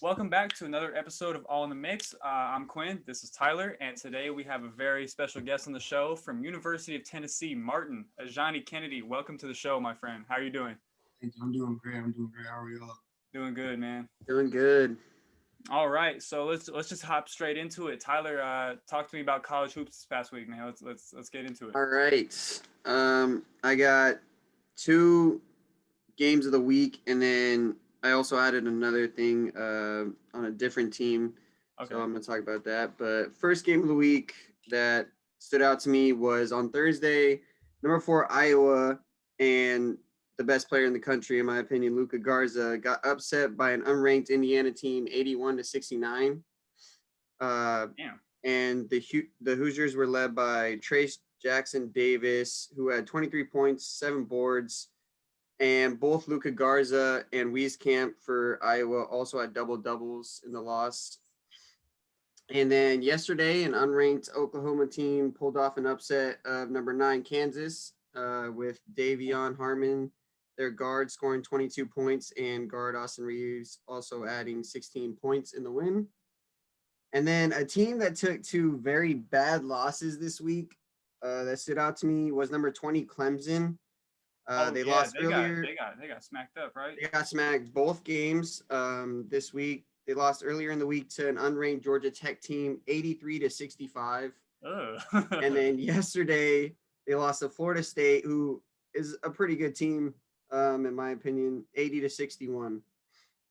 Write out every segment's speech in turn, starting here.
Welcome back to another episode of All in the Mix. I'm Quinn. This is Tyler, and today we have a very special guest on the show from University of Tennessee, Martin Ajani Kennedy. Welcome to the show, my friend. How are you doing? Thank you. I'm doing great. I'm doing great. How are y'all? Doing good, man. Doing good. All right, so let's just hop straight into it. Tyler, talk to me about college hoops this past week, man. Let's get into it. All right. I got two games of the week, and then I also added another thing on a different team. Okay. So I'm going to talk about that. But first game of the week that stood out to me was on Thursday, number 4 Iowa, and the best player in the country, in my opinion, Luka Garza, got upset by an unranked Indiana team, 81-69. Damn. And the Hoosiers were led by Trace Jackson Davis, who had 23 points, 7 boards, and both Luka Garza and Wieskamp for Iowa also had double doubles in the loss. And then yesterday, an unranked Oklahoma team pulled off an upset of number 9 Kansas with Davion Harmon, their guard, scoring 22 points, and guard Austin Reeves also adding 16 points in the win. And then a team that took two very bad losses this week that stood out to me was number 20 Clemson. They lost earlier. They got smacked up, right? They got smacked both games this week. They lost earlier in the week to an unranked Georgia Tech team, 83-65. And then yesterday they lost to Florida State, who is a pretty good team, in my opinion, 80-61.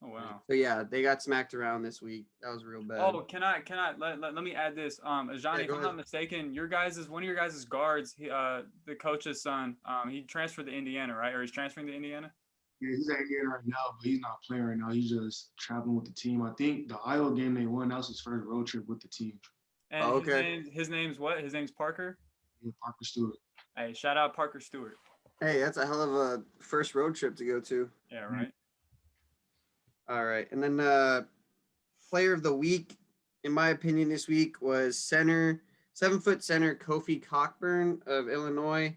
Oh wow. So yeah, they got smacked around this week. That was real bad. Oh, can I let me add this? Ajani, if I'm not mistaken, one of your guys' guards, the coach's son, he transferred to Indiana, right? Or he's transferring to Indiana? Yeah, he's at Indiana right now, but he's not playing right now. He's just traveling with the team. I think the Iowa game they won, that was his first road trip with the team. And okay. his name's what? His name's Parker? Yeah, Parker Stewart. Hey, shout out Parker Stewart. Hey, that's a hell of a first road trip to go to. Yeah, right. All right. And then player of the week, in my opinion, this week was 7-foot center Kofi Cockburn of Illinois.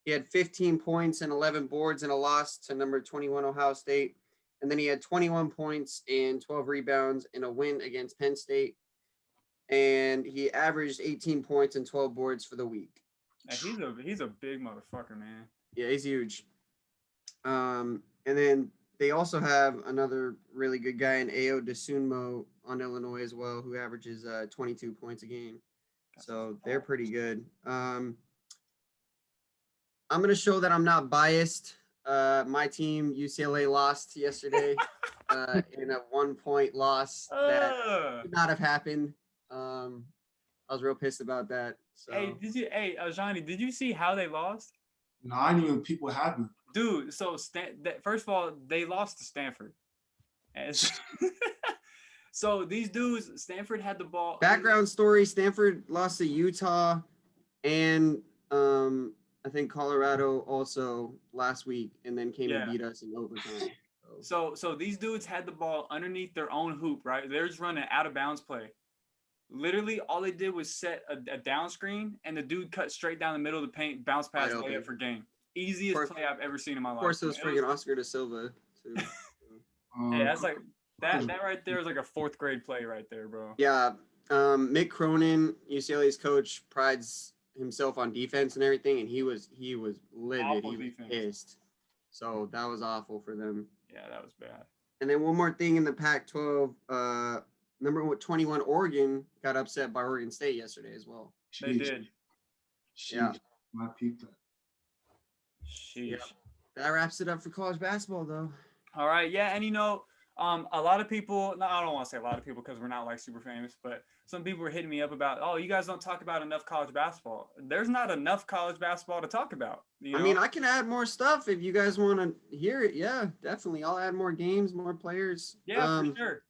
He had 15 points and 11 boards in a loss to number 21 Ohio State. And then he had 21 points and 12 rebounds in a win against Penn State. And he averaged 18 points and 12 boards for the week. He's a big motherfucker, man. Yeah, he's huge. And then they also have another really good guy in Ao Desunmo on Illinois as well, who averages 22 points a game. So they're pretty good. I'm going to show that I'm not biased. My team, UCLA, lost yesterday in a 1-point loss that could not have happened. I was real pissed about that. So. Hey, Ajani, did you see how they lost? No, I didn't even peep what happened. Dude, so first of all, they lost to Stanford. So these dudes, Stanford had the ball. Background story, Stanford lost to Utah and I think Colorado also last week, and then came and beat us in overtime. So these dudes had the ball underneath their own hoop, right? They're just running out of bounds play. Literally, all they did was set a down screen, and the dude cut straight down the middle of the paint, bounce pass, layup for game. Easiest play I've ever seen in my life. Of course, it was freaking Oscar Da Silva, too. Yeah, that's like that right there is like a 4th grade play right there, bro. Yeah, Mick Cronin, UCLA's coach, prides himself on defense and everything, and he was livid. Awful he was defense. pissed. So that was awful for them. Yeah, that was bad. And then one more thing in the Pac-12, number 21 Oregon got upset by Oregon State yesterday as well. They did. Yeah. I peeped that. Sheesh. Yeah. That wraps it up for college basketball, though. All right, yeah, and a lot of people. No, I don't want to say a lot of people because we're not like super famous, but some people were hitting me up about, oh, you guys don't talk about enough college basketball. There's not enough college basketball to talk about. You know? I mean, I can add more stuff if you guys want to hear it. Yeah, definitely. I'll add more games, more players. Yeah, for sure.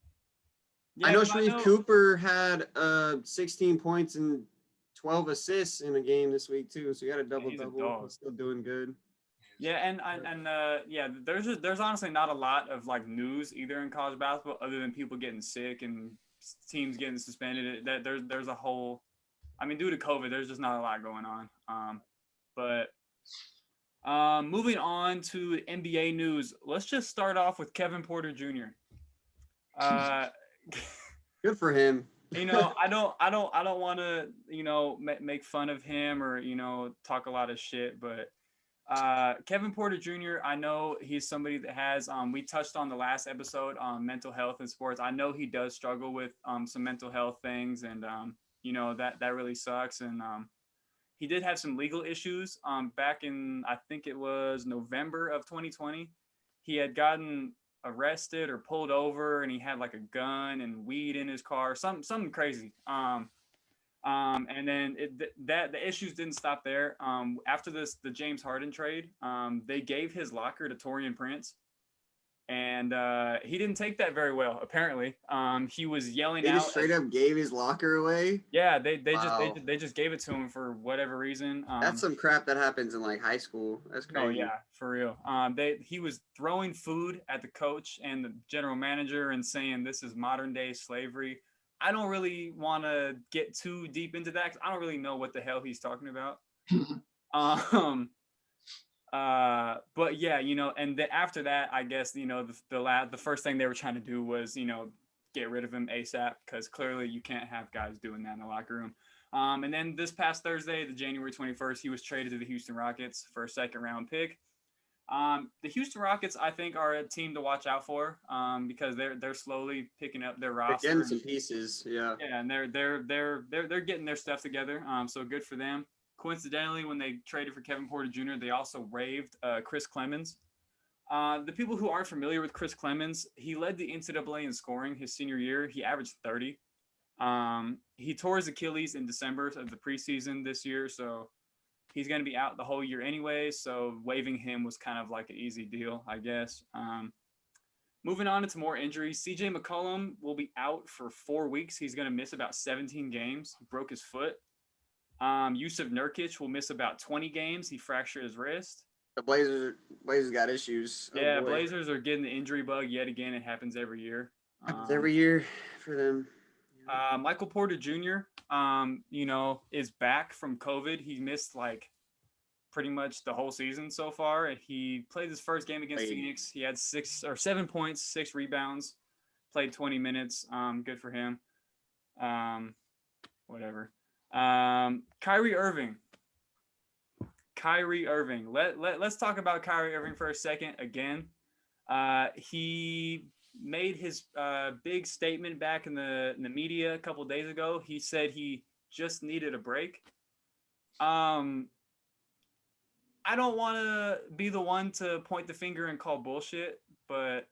Yeah, I know Sharif Cooper had 16 points and 12 assists in a game this week too. So he got a double-double. He's still doing good. Yeah, and there's honestly not a lot of like news either in college basketball other than people getting sick and teams getting suspended. There's a whole, I mean, due to COVID, there's just not a lot going on. But moving on to NBA news, let's just start off with Kevin Porter Jr. Good for him. I don't want to, make fun of him or, talk a lot of shit, but Kevin Porter Jr., I know he's somebody that has, we touched on the last episode on mental health in sports. I know he does struggle with some mental health things, and, that really sucks. And he did have some legal issues back in, I think it was November of 2020. He had gotten arrested or pulled over, and he had like a gun and weed in his car, something crazy. And then the issues didn't stop there. After the James Harden trade, they gave his locker to Taurean Prince, and he didn't take that very well. Apparently, he was yelling They out. just straight up gave his locker away. Yeah, they Wow. just gave it to him for whatever reason. That's some crap that happens in like high school. That's crazy. Oh yeah, for real. He was throwing food at the coach and the general manager and saying this is modern day slavery. I don't really want to get too deep into that because I don't really know what the hell he's talking about. But yeah, and after that, I guess the first thing they were trying to do was get rid of him ASAP because clearly you can't have guys doing that in the locker room. And then this past Thursday, the January 21st, he was traded to the Houston Rockets for a second-round pick. The Houston Rockets, I think, are a team to watch out for because they're slowly picking up their roster. They're getting some pieces, yeah. Yeah, and they're getting their stuff together. So good for them. Coincidentally, when they traded for Kevin Porter Jr., they also waived Chris Clemens. The people who aren't familiar with Chris Clemens, he led the NCAA in scoring his senior year. He averaged 30. He tore his Achilles in December of the preseason this year, so he's going to be out the whole year anyway. So waiving him was kind of like an easy deal, I guess. Moving on into more injuries, CJ McCollum will be out for 4 weeks. He's going to miss about 17 games. He broke his foot. Yusuf Nurkic will miss about 20 games. He fractured his wrist. The Blazers got issues. Yeah, Blazers are getting the injury bug yet again. It happens every year. Happens every year for them. Michael Porter Jr., is back from COVID. He missed like pretty much the whole season so far. And he played his first game against Phoenix. He had 6 or 7 points, 6 rebounds, played 20 minutes. Good for him. Whatever. Kyrie Irving. Let's talk about Kyrie Irving for a second again. He made his big statement back in the media a couple of days ago. He said he just needed a break. I don't want to be the one to point the finger and call bullshit, but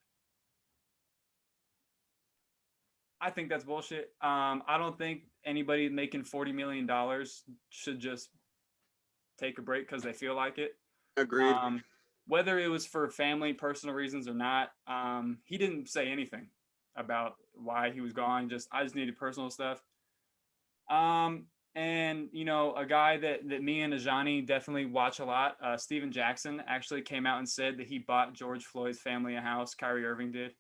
I think that's bullshit. I don't think anybody making $40 million should just take a break because they feel like it. Agreed. Whether it was for family, personal reasons or not, he didn't say anything about why he was gone. I just needed personal stuff. And, a guy that me and Ajani definitely watch a lot, Steven Jackson, actually came out and said that he bought George Floyd's family a house. Kyrie Irving did.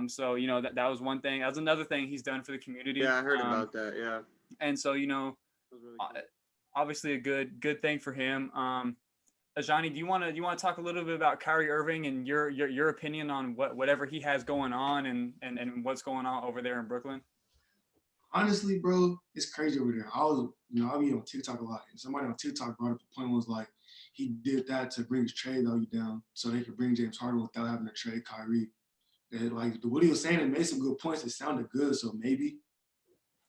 So, that was one thing. That was another thing he's done for the community. Yeah, I heard about that, yeah. And so, That was really cool. Obviously a good thing for him. Ajani, do you want to talk a little bit about Kyrie Irving and your opinion on whatever he has going on and what's going on over there in Brooklyn? Honestly, bro, it's crazy over there. I'll be on TikTok a lot, and somebody on TikTok brought up the point was like he did that to bring his trade value down so they could bring James Harden without having to trade Kyrie. And like what he was saying, it made some good points. It sounded good, so maybe.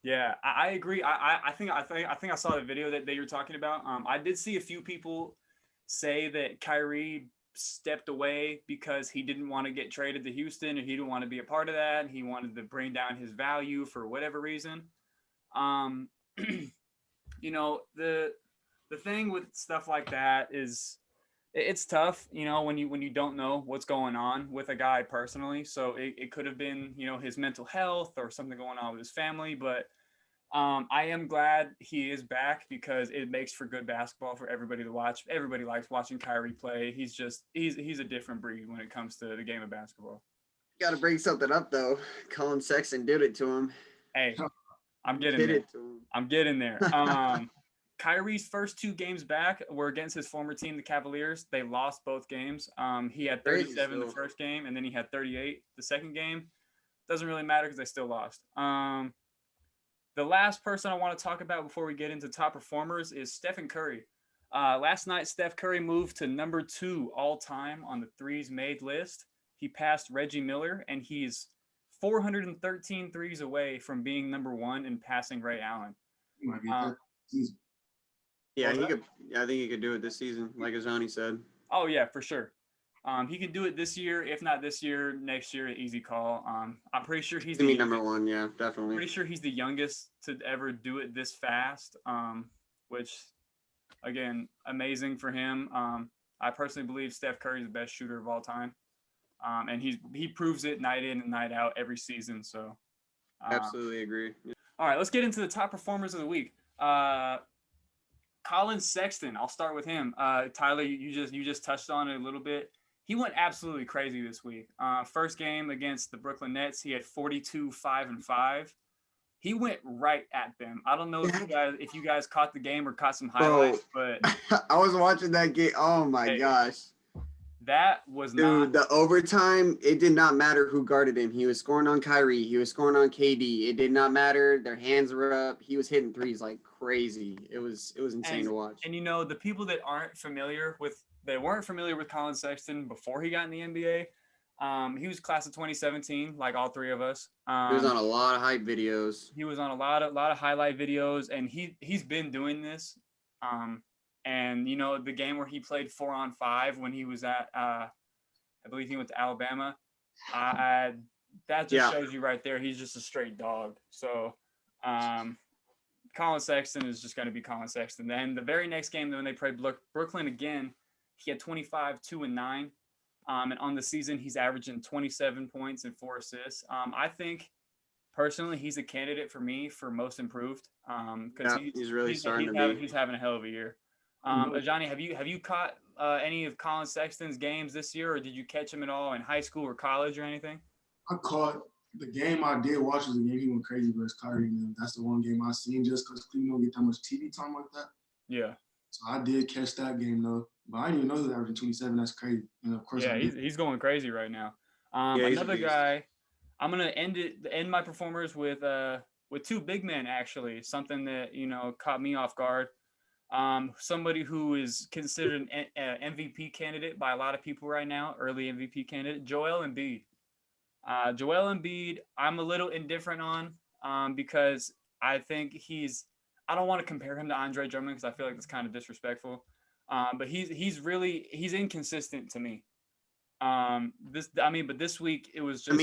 Yeah, I agree. I think I saw the video that you're talking about. I did see a few people say that Kyrie stepped away because he didn't want to get traded to Houston and he didn't want to be a part of that. He wanted to bring down his value for whatever reason. The thing with stuff like that is it's tough, when you don't know what's going on with a guy personally. So it could have been, his mental health or something going on with his family, but I am glad he is back because it makes for good basketball for everybody to watch. Everybody likes watching Kyrie play. He's a different breed when it comes to the game of basketball. Got to bring something up though. Colin Sexton did it to him. Hey, I'm getting there. Kyrie's first 2 games back were against his former team, the Cavaliers. They lost both games. He had 37 the first game, and then he had 38 the second game. Doesn't really matter because they still lost. The last person I want to talk about before we get into top performers is Stephen Curry. Last night, Steph Curry moved to number 2 all time on the threes made list. He passed Reggie Miller, and he's 413 threes away from being number 1 and passing Ray Allen. He might get that season. Yeah, he could. I think he could do it this season, like Ajani said. Oh yeah, for sure. He can do it this year. If not this year, next year, easy call. I'm pretty sure he's gonna be number 1. Yeah, definitely. Pretty sure he's the youngest to ever do it this fast. Which, again, amazing for him. I personally believe Steph Curry is the best shooter of all time. And he proves it night in and night out every season. So, absolutely agree. All right, let's get into the top performers of the week. Colin Sexton. I'll start with him. Tyler, you just touched on it a little bit. He went absolutely crazy this week. First game against the Brooklyn Nets, he had 42, 5, and 5. He went right at them. I don't know if you guys caught the game or caught some highlights, but I was watching that game. Oh my gosh. That was Dude, the overtime, it did not matter who guarded him. He was scoring on Kyrie. He was scoring on KD. It did not matter. Their hands were up. He was hitting threes like crazy. It was insane to watch. And the people that weren't familiar with Colin Sexton before he got in the NBA, he was class of 2017, like all three of us. He was on a lot of hype videos. He was on a lot of highlight videos, and he's been doing this. And the game where he played 4-on-5 when he was at, I believe he went to Alabama. That just shows you right there. He's just a straight dog. So, Colin Sexton is just going to be Colin Sexton. Then the very next game, when they played Brooklyn again, he had 25, 2, and 9. And on the season, he's averaging 27 points and 4 assists. I think personally, he's a candidate for me for most improved. Because he's having a hell of a year. Ajani, have you caught any of Colin Sexton's games this year, or did you catch him at all in high school or college or anything? I caught the game I did watch was the game he went crazy versus Kyrie, man. That's the one game I seen just because Cleveland don't get that much TV time like that. Yeah. So I did catch that game though, but I didn't even know he was averaging 27. That's crazy. And of course, he's going crazy right now. Another guy. I'm gonna end my performers with 2 big men actually. Something that caught me off guard. Somebody who is considered an MVP candidate by a lot of people right now, early MVP candidate, Joel Embiid. Joel Embiid, I'm a little indifferent on because I think I don't want to compare him to Andre Drummond because I feel like that's kind of disrespectful. But he's inconsistent to me. But this week it was just.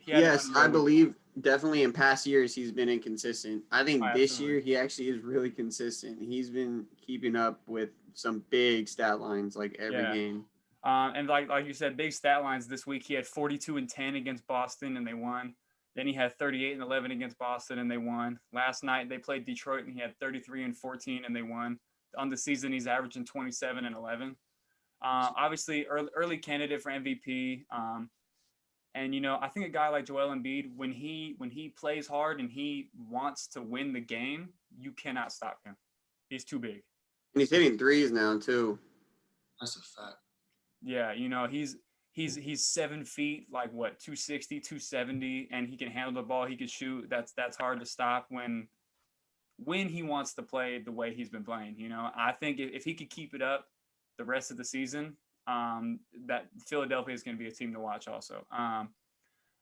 Yes, I believe definitely in past years he's been inconsistent. I think this year he actually is really consistent. He's been keeping up with some big stat lines like every game. And like you said, big stat lines this week. He had 42 and 10 against Boston and they won. Then he had 38 and 11 against Boston and they won. Last night they played Detroit and he had 33 and 14 and they won. On the season he's averaging 27 and 11. Obviously early candidate for MVP. And I think a guy like Joel Embiid, when he plays hard and he wants to win the game, you cannot stop him. He's too big. And he's hitting threes now too. That's a fact. Yeah, he's 7 feet, like 260, 270, and he can handle the ball. He can shoot. That's hard to stop when he wants to play the way he's been playing. I think if he could keep it up the rest of the season, that Philadelphia is going to be a team to watch also. I'm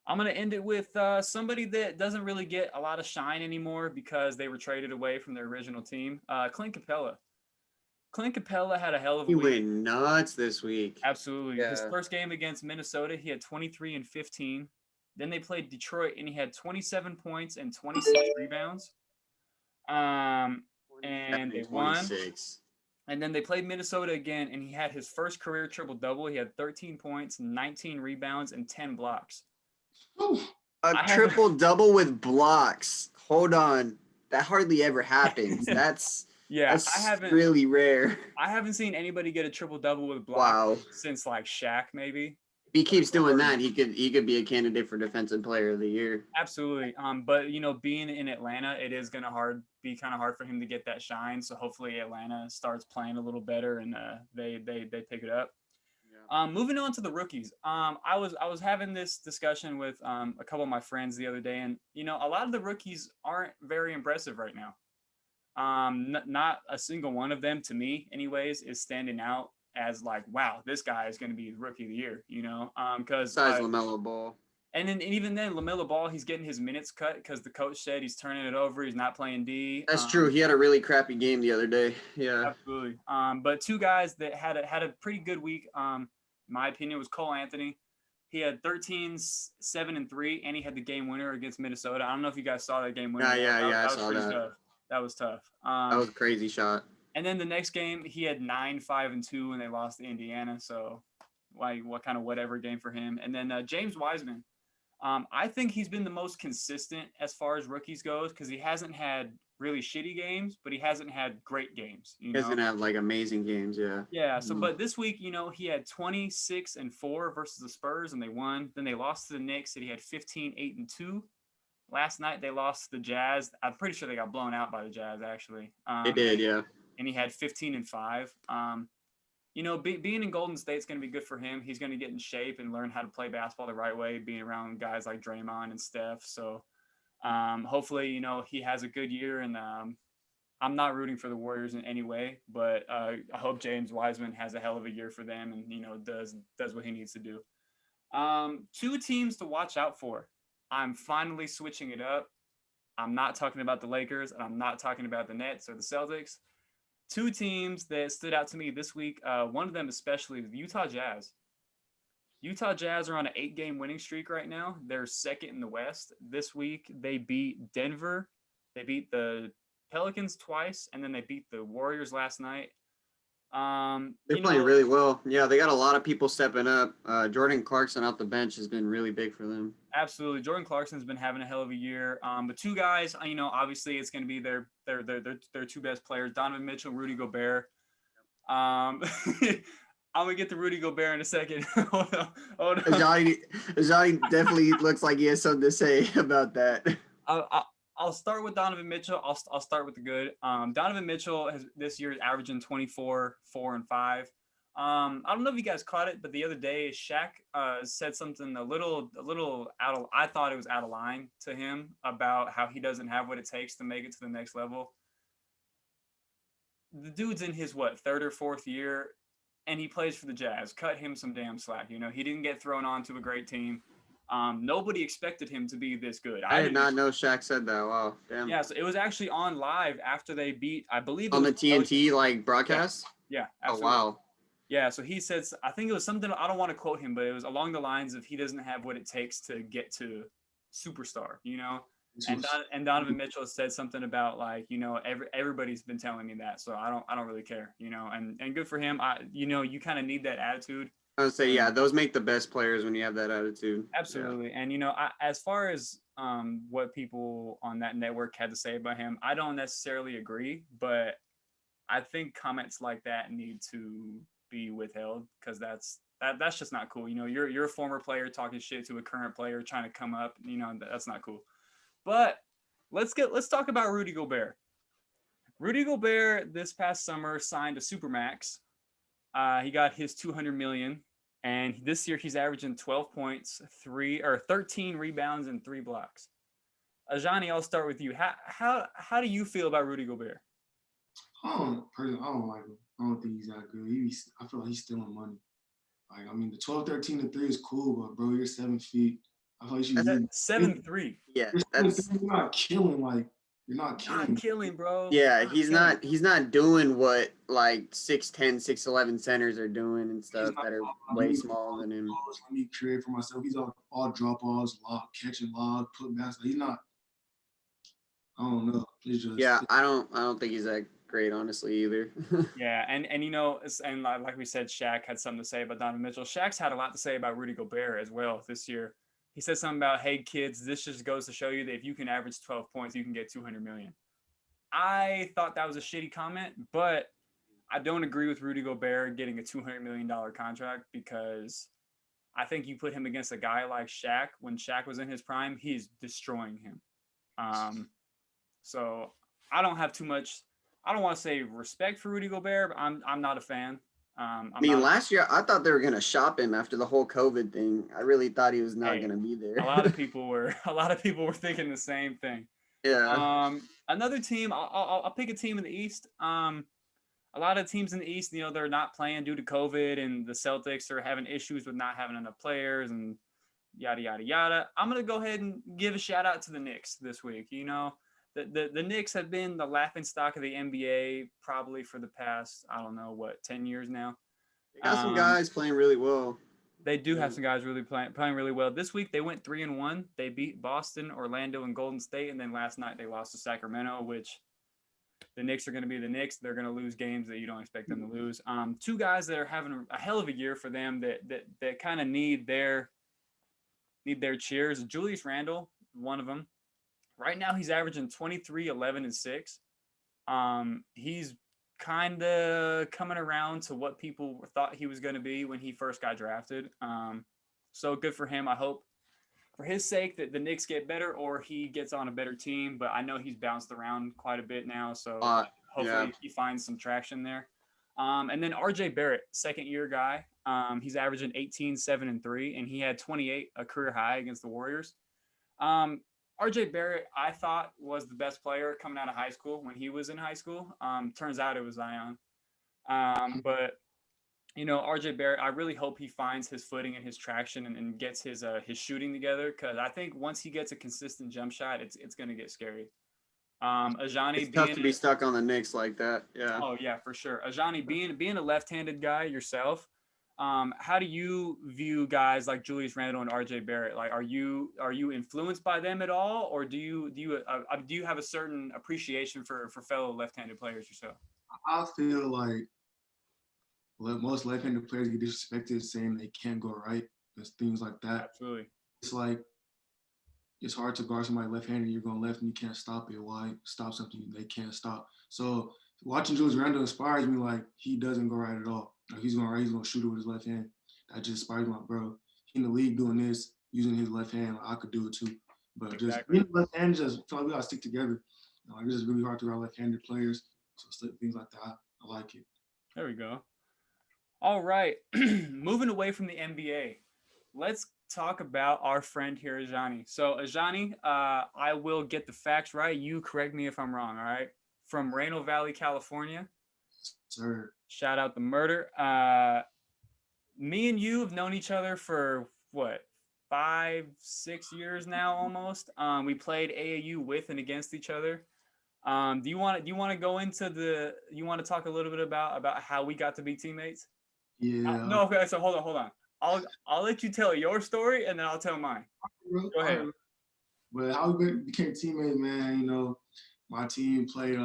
going to end it with somebody that doesn't really get a lot of shine anymore because they were traded away from their original team, Clint Capella. Clint Capella had a hell of a week. He went nuts this week. Absolutely. Yeah. His first game against Minnesota, he had 23 and 15. Then they played Detroit, and he had 27 points and 26 rebounds. And they won. And then they played Minnesota again, and he had his first career triple-double. He had 13 points, 19 rebounds, and 10 blocks. A triple-double with blocks. Hold on. That hardly ever happens. That's really rare. I haven't seen anybody get a triple-double with blocks since, Shaq, maybe. If he keeps doing that, he could be a candidate for Defensive Player of the Year. Absolutely. But being in Atlanta, it is gonna be kind of hard for him to get that shine. So hopefully Atlanta starts playing a little better and they pick it up. Moving on to the rookies. I was having this discussion with a couple of my friends the other day, and a lot of the rookies aren't very impressive right now. Not a single one of them, to me, anyways, is standing out as like, wow, this guy is going to be the rookie of the year. Because Besides LaMelo Ball. and even then, LaMelo Ball, he's getting his minutes cut because the coach said he's turning it over. He's not playing D. That's true. He had a really crappy game the other day. Yeah. Absolutely. But two guys that had a pretty good week, in my opinion, was Cole Anthony. He had 13, 7, and 3, and he had the game winner against Minnesota. I don't know if you guys saw that game winner. Yeah, I saw that. Tough. That was tough. That was a crazy shot. And then the next game, he had 9, 5, and 2, and they lost to Indiana. So, what kind of whatever game for him. And then James Wiseman. I think he's been the most consistent as far as rookies goes because he hasn't had really shitty games, but he hasn't had great games. He doesn't have like amazing games, yeah. Yeah. So, but this week, he had 26 and 4 versus the Spurs, and they won. Then they lost to the Knicks, and he had 15, 8, and 2. Last night they lost to the Jazz. I'm pretty sure they got blown out by the Jazz, actually. They did, yeah. And he had 15 and 5. Being in Golden State's going to be good for him. He's going to get in shape and learn how to play basketball the right way, being around guys like Draymond and Steph. So hopefully, he has a good year. And I'm not rooting for the Warriors in any way, but I hope James Wiseman has a hell of a year for them and, does what he needs to do. 2 teams to watch out for. I'm finally switching it up. I'm not talking about the Lakers, and I'm not talking about the Nets or the Celtics. 2 teams that stood out to me this week, one of them especially, the Utah Jazz. Utah Jazz are on an 8-game winning streak right now. They're second in the West. This week, they beat Denver. They beat the Pelicans twice, and then they beat the Warriors last night. They're playing really well. Yeah, they got a lot of people stepping up. Jordan Clarkson off the bench has been really big for them. Absolutely. Jordan Clarkson's been having a hell of a year. But 2 guys, obviously it's going to be their 2 best players, Donovan Mitchell, Rudy Gobert. I'm going to get to Rudy Gobert in a second. Hold on. Ajani definitely looks like he has something to say about that. I'll start with Donovan Mitchell. I'll start with the good. Donovan Mitchell has this year is averaging 24, 4, and 5. I don't know if you guys caught it, but the other day Shaq said something a little out of. I thought it was out of line to him about how he doesn't have what it takes to make it to the next level. The dude's in his 3rd or 4th year, and he plays for the Jazz. Cut him some damn slack. He didn't get thrown onto a great team. Nobody expected him to be this good. I did not know Shaq said that. Wow, damn. Yeah, so it was actually on live after they beat, I believe, on the TNT broadcast. Yeah, absolutely. Oh wow. Yeah, so he said, I think it was something, I don't want to quote him, but it was along the lines of he doesn't have what it takes to get to superstar, And Donovan Mitchell said something about everybody's been telling me that, so I don't really care, and good for him. You kind of need that attitude. I would say, yeah, those make the best players when you have that attitude. Absolutely. Yeah. And, as far as what people on that network had to say about him, I don't necessarily agree, but I think comments like that need to be withheld because that's just not cool. You're a former player talking shit to a current player trying to come up, that's not cool. But let's talk about Rudy Gobert. Rudy Gobert this past summer signed a Supermax. He got his $200 million, and this year he's averaging 12 points, 13 rebounds, and 3 blocks. Ajani, I'll start with you. How do you feel about Rudy Gobert? I don't like him. I don't think he's that good. I feel like he's stealing money. The 12, 13, and 3 is cool, but bro, you're 7 feet. I feel like you 7'3". Yeah, you're not killing. You're not killing, bro. Yeah, he's not doing what 6'10", 6'11" centers are doing and stuff that are way smaller than him. Let me create for myself. He's all drop balls, catching lob, put baskets. He's not. I don't know. It's just, yeah, I don't think he's that great, honestly, either. Yeah, and like we said, Shaq had something to say about Donovan Mitchell. Shaq's had a lot to say about Rudy Gobert as well this year. He said something about, hey, kids, this just goes to show you that if you can average 12 points, you can get $200 million. I thought that was a shitty comment, but I don't agree with Rudy Gobert getting a $200 million contract because I think you put him against a guy like Shaq. When Shaq was in his prime, he's destroying him. So I don't have too much, I don't want to say respect for Rudy Gobert, but I'm not a fan. I mean, last year I thought they were gonna shop him after the whole COVID thing. I really thought he was not gonna be there. a lot of people were thinking the same thing. Yeah. Another team, I'll pick a team in the East. A lot of teams in the East, they're not playing due to COVID, and the Celtics are having issues with not having enough players and yada yada yada. I'm gonna go ahead and give a shout out to the Knicks this week. The Knicks have been the laughingstock of the NBA probably for the past 10 years now. They got some guys playing really well. They do have some guys really playing really well. This week they went 3-1. They beat Boston, Orlando, and Golden State, and then last night they lost to Sacramento, which the Knicks are going to be the Knicks. They're going to lose games that you don't expect them to lose. Two guys that are having a hell of a year for them that kind of need their cheers. Julius Randle, one of them. Right now he's averaging 23, 11, and 6. He's kind of coming around to what people thought he was going to be when he first got drafted. So good for him. I hope for his sake that the Knicks get better or he gets on a better team, but I know he's bounced around quite a bit now, so hopefully he finds some traction there. And then RJ Barrett, second year guy. He's averaging 18, 7, and 3, and he had 28, a career high against the Warriors. RJ Barrett, I thought, was the best player coming out of high school when he was in high school. Turns out it was Zion. But RJ Barrett, I really hope he finds his footing and his traction and gets his shooting together, because I think once he gets a consistent jump shot, it's going to get scary. Ajani, it's tough to be stuck on the Knicks like that. Yeah. Oh yeah, for sure. Ajani, being a left-handed guy yourself, how do you view guys like Julius Randle and RJ Barrett? Like, are you influenced by them at all, or do you have a certain appreciation for fellow left-handed players yourself? I feel like most left-handed players get disrespected saying they can't go right. There's things like that. Absolutely. It's like it's hard to guard somebody left-handed. You're going left and you can't stop it. Why stop something they can't stop? So watching Julius Randle inspires me. Like, he doesn't go right at all. Like, he's going right. He's going to shoot it with his left hand. That just inspires me. Like, bro, he in the league doing this, using his left hand. Like, I could do it too. But exactly. Just being left-handed, just feel like we got to stick together. Like, it's just really hard to guard left-handed players. So things like that, I like it. There we go. All right, moving away from the NBA, let's talk about our friend here, Ajani. So, Ajani, I will get the facts right. You correct me if I'm wrong, all right? From Reno Valley, California. Sir. Shout out the murder. Me and you have known each other for, 5-6 years now almost. We played AAU with and against each other. Do you want to go into you want to talk a little bit about how we got to be teammates? Yeah. No, okay, so hold on. I'll let you tell your story and then I'll tell mine. Go ahead. But how we became teammates, man, my team played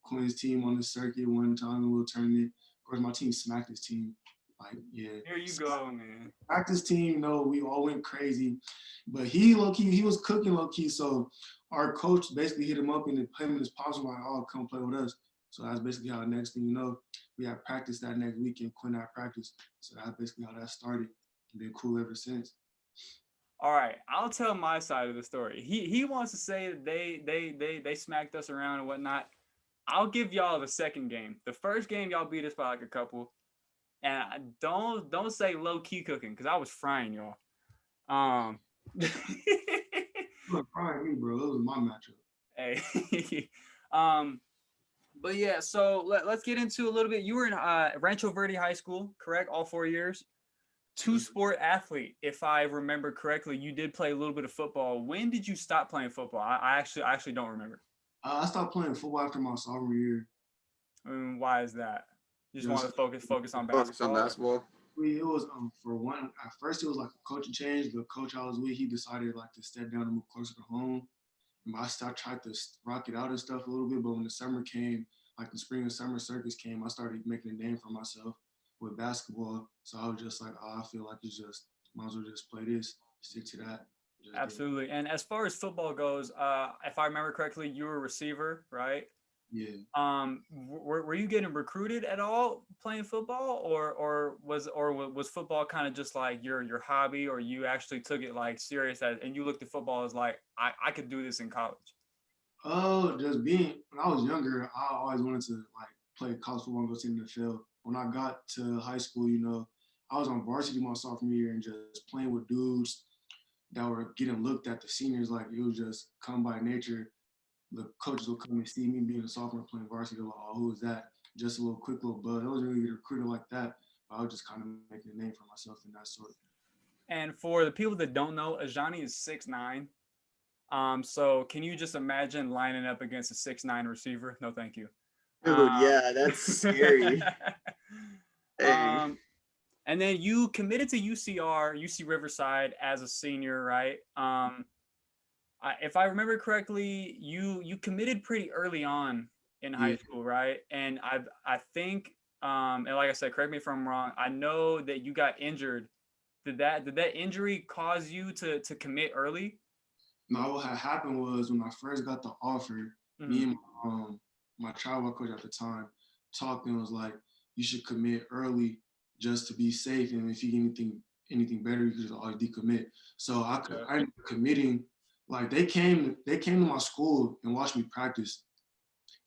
Quinn's team on the circuit one time in a little tournament. Of course, my team smacked his team. Like, yeah. Here you go, man. Smacked his team, we all went crazy. But he was cooking low-key, so our coach basically hit him up and put him in his posse like, oh, come play with us. So that's basically how the next thing you know, we had practice that next weekend. Quinn had practice. So that's basically how that started. And been cool ever since. All right, I'll tell my side of the story. He wants to say that they smacked us around and whatnot. I'll give y'all the second game. The first game y'all beat us by like a couple. And don't say low key cooking, because I was frying y'all. You were frying me, bro. That was my matchup. Hey. But yeah, so let's get into a little bit. You were in Rancho Verde High School, correct? All 4 years. Two-sport athlete, if I remember correctly. You did play a little bit of football. When did you stop playing football? I actually don't remember. I stopped playing football after my sophomore year. Why is that? You just want to focus on basketball? Focus on basketball. It was for one. At first, it was like a coaching change. The coach I was with, he decided like to step down and move closer to home. I tried to rock it out and stuff a little bit, but when the summer came, like the spring and summer circus came, I started making a name for myself with basketball. So I was just like, I feel like it's just, might as well just play this, stick to that. Absolutely. And as far as football goes, if I remember correctly, you were a receiver, right? Yeah. Were you getting recruited at all playing football, or was football kind of just like your hobby, or you actually took it like serious and you looked at football as like I could do this in college? Oh, just when I was younger, I always wanted to like play college football and go to the NFL. when I got to high school, I was on varsity my sophomore year and just playing with dudes that were getting looked at the seniors like it was just come by nature. The coaches will come and see me being a sophomore playing varsity. They're like, oh, who is that? Just a little quick little buzz. I wasn't really recruited like that, but I was just kind of making a name for myself in that sort. And for the people that don't know, Ajani is 6'9". So can you just imagine lining up against a 6'9" receiver? No, thank you. Dude, yeah, that's scary. Hey. And then you committed to UC Riverside as a senior, right? If I remember correctly, you committed pretty early on in high school, right? And I think, and like I said, correct me if I'm wrong. I know that you got injured. Did that injury cause you to commit early? No, what had happened was when I first got the offer, me and my travel coach at the time talked and was like, you should commit early just to be safe, and if you get anything better, you could just always decommit. So I ended up committing. Like they came to my school and watched me practice,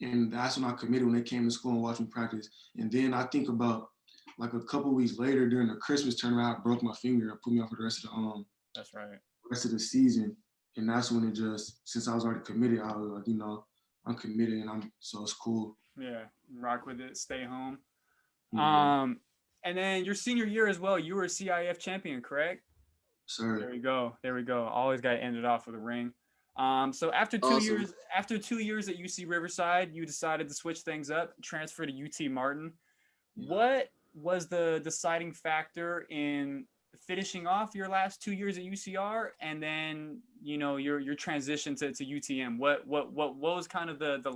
and that's when I committed when they came to school and watched me practice. And then I think about like a couple weeks later during the Christmas tournament, I broke my finger and put me off for the rest of the That's right. rest of the season. And that's when it just, since I was already committed, I was like, I'm committed and so it's cool. Yeah, rock with it, stay home. Mm-hmm. And then your senior year as well, you were a CIF champion, correct? Sir. There we go. Always got to end it off with a ring. So after two years at UC Riverside, you decided to switch things up, transfer to UT Martin. Yeah. What was the deciding factor in finishing off your last 2 years at UCR and then your transition to UTM? What was kind of the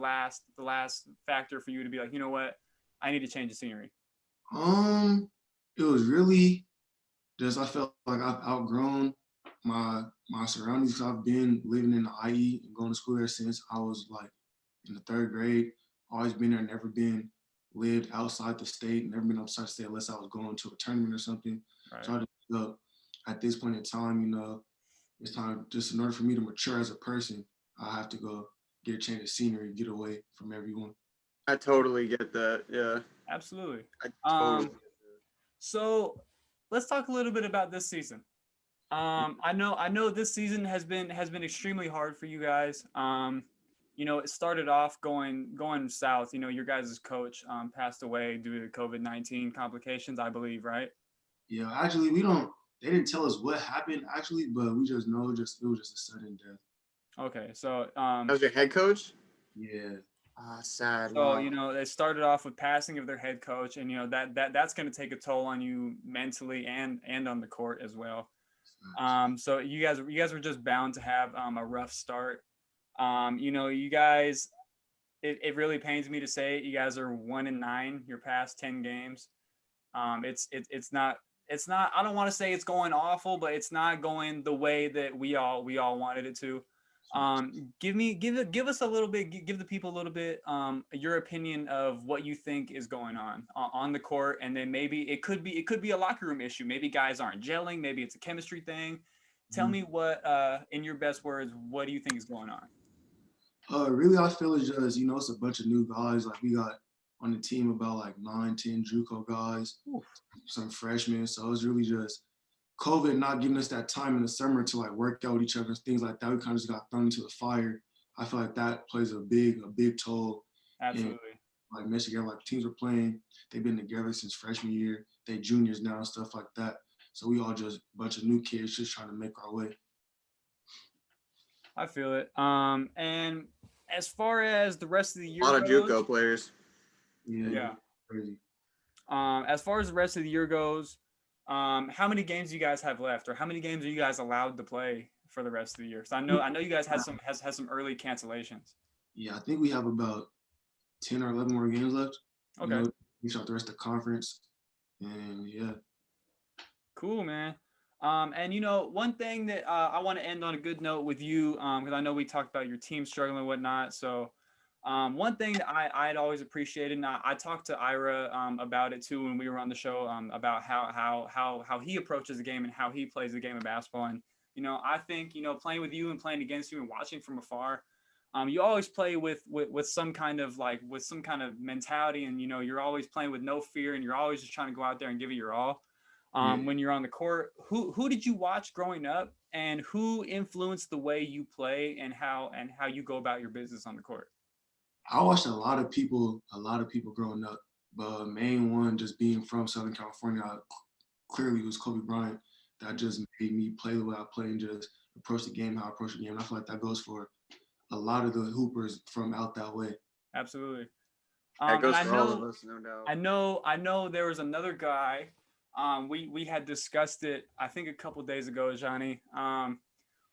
last factor for you to be like, you know what, I need to change the scenery? It was really just I felt like I've outgrown my surroundings. I've been living in the IE and going to school there since I was like in the 3rd grade. Always been there, never been lived outside the state, never been outside the state unless I was going to a tournament or something. Right. So I just felt at this point in time, it's time just in order for me to mature as a person, I have to go get a change of scenery, get away from everyone. I totally get that. Yeah. Absolutely. I totally get that. So let's talk a little bit about this season. I know this season has been extremely hard for you guys. It started off going south. Your guys' coach passed away due to COVID-19 complications, I believe, right? Yeah, actually, they didn't tell us what happened actually, but we just know it was just a sudden death. Okay, so that was your head coach? Yeah. Sad. So they started off with passing of their head coach, and that's going to take a toll on you mentally and on the court as well. So you guys were just bound to have a rough start. You guys, it really pains me to say it, you guys are 1-9 your past 10 games. It's not, I don't want to say it's going awful, but it's not going the way that we all wanted it to. Give us a little bit, give the people a little bit your opinion of what you think is going on the court, and then maybe it could be a locker room issue. Maybe guys aren't gelling, maybe it's a chemistry thing. Tell me what, in your best words, what do you think is going on? Really, I feel it's just, it's a bunch of new guys. Like we got on the team about like 9-10 JUCO guys, some freshmen. So it's really just COVID not giving us that time in the summer to like work out with each other, things like that. We kind of just got thrown into the fire. I feel like that plays a big toll. Absolutely. And, like Michigan, like teams are playing, they've been together since freshman year. They juniors now and stuff like that. So we all just a bunch of new kids just trying to make our way. I feel it. And as far as the rest of the year, a lot of JUCO players. Yeah. Crazy. As far as the rest of the year goes, how many games do you guys have left, or how many games are you guys allowed to play for the rest of the year? So I know you guys had some early cancellations. Yeah, I think we have about 10 or 11 more games left. Okay. Finish out the rest of the conference, and yeah. Cool, man. And one thing that I want to end on a good note with you, because I know we talked about your team struggling and whatnot. So one thing that I'd always appreciated, and I talked to Ira about it too when we were on the show, about how he approaches the game and how he plays the game of basketball. And I think playing with you and playing against you and watching from afar, you always play with some kind of mentality, and you're always playing with no fear, and you're always just trying to go out there and give it your all. When you're on the court, who did you watch growing up, and who influenced the way you play and how you go about your business on the court? I watched a lot of people growing up, but main one just being from Southern California, clearly was Kobe Bryant. That just made me play the way I play and just approach the game how I approach the game. And I feel like that goes for a lot of the hoopers from out that way. Absolutely. That goes and for all of us, no doubt. I know there was another guy. We had discussed it, I think, a couple days ago, Ajani,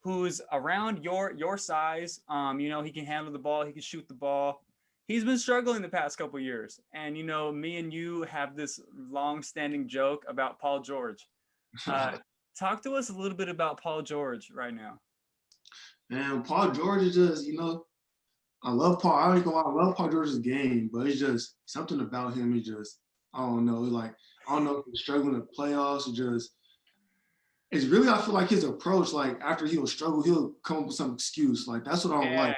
who's around your size. He can handle the ball, he can shoot the ball. He's been struggling the past couple years, and me and you have this long-standing joke about Paul George. Talk to us a little bit about Paul George right now. Man, Paul George is just, I love Paul. I love Paul George's game, but it's just something about him. Is just, I don't know. Like, I don't know if he's struggling in playoffs or just. It's really, I feel like his approach, like after he'll struggle, he'll come up with some excuse. Like that's what I don't like.